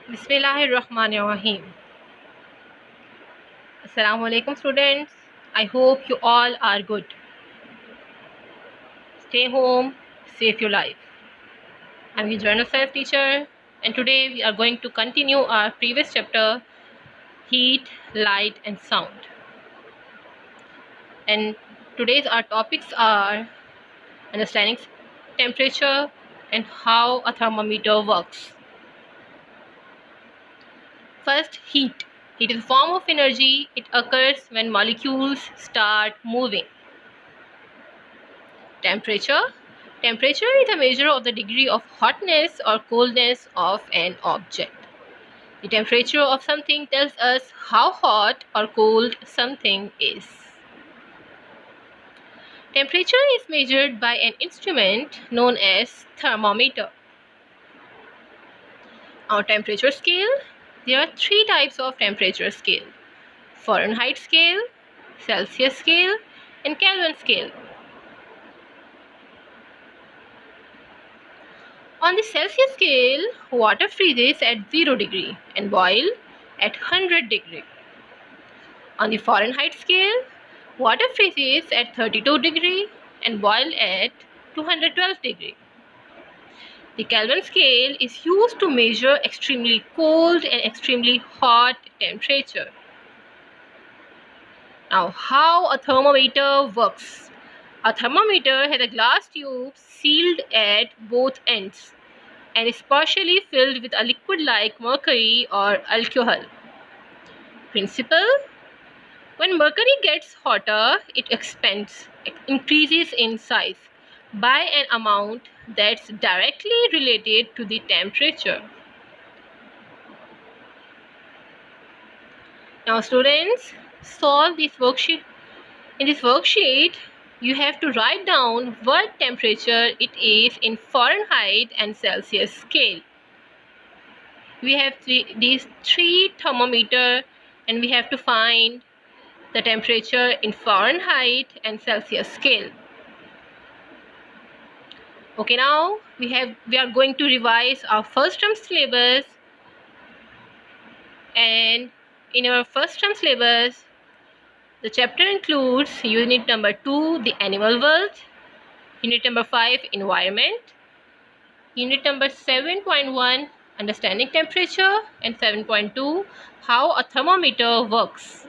Bismillahirrahmanirrahim. Assalamu alaikum students. I hope you all are good. Stay home, save your life. I'm your journal science teacher, and today we are going to continue our previous chapter, heat, light and sound. And today's our topics are understanding temperature and how a thermometer works. First, heat. Heat is a form of energy. It occurs when molecules start moving. Temperature. Temperature is a measure of the degree of hotness or coldness of an object. The temperature of something tells us how hot or cold something is. Temperature is measured by an instrument known as thermometer. Our temperature scale. There are three types of temperature scale: Fahrenheit scale, Celsius scale, and Kelvin scale. On the Celsius scale, water freezes at 0 degree and boil at 100 degree. On the Fahrenheit scale, water freezes at 32 degree and boil at 212 degree. The Kelvin scale is used to measure extremely cold and extremely hot temperature. Now, how a thermometer works. A thermometer has a glass tube sealed at both ends and is partially filled with a liquid like mercury or alcohol. Principle: when mercury gets hotter, it expands, it increases in size by an amount that's directly related to the temperature. Now students, solve this worksheet. In this worksheet, you have to write down what temperature it is in Fahrenheit and Celsius scale. We have these three thermometer and we have to find the temperature in Fahrenheit and Celsius scale. Okay, now we are going to revise our first term syllabus, and in our first term syllabus the chapter includes unit number 2, the animal world, unit number 5, environment, unit number 7.1, understanding temperature, and 7.2, how a thermometer works.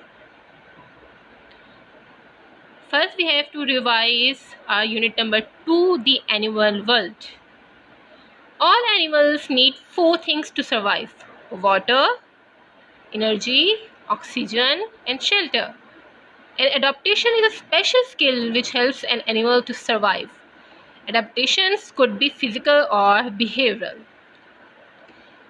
First, we have to revise our unit number 2, the animal world. All animals need 4 things to survive: water, energy, oxygen, and shelter. And adaptation is a special skill which helps an animal to survive. Adaptations could be physical or behavioral.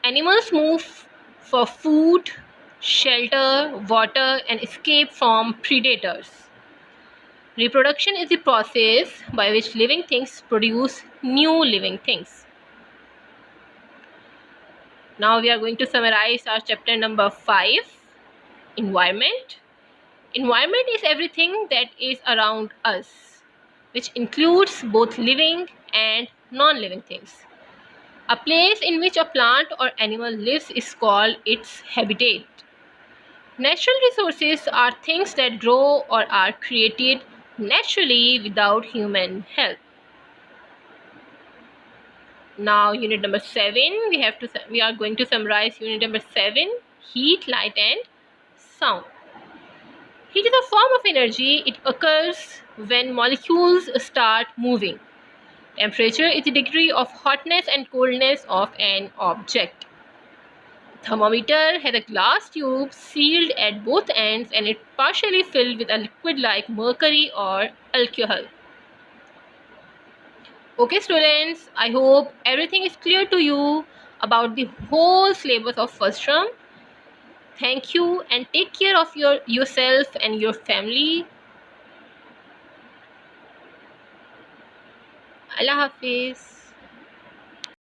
Animals move for food, shelter, water, and escape from predators. Reproduction is the process by which living things produce new living things. Now we are going to summarize our chapter number 5, environment. Environment is everything that is around us, which includes both living and non-living things. A place in which a plant or animal lives is called its habitat. Natural resources are things that grow or are created naturally without human help. Now unit number 7, we are going to summarize unit number 7, heat, light and sound. Heat is a form of energy. It occurs when molecules start moving. Temperature is the degree of hotness and coldness of an object. Thermometer has a glass tube sealed at both ends and it partially filled with a liquid like mercury or alcohol. Okay students, I hope everything is clear to you about the whole syllabus of first term. Thank you and take care of yourself and your family. Allah Hafiz.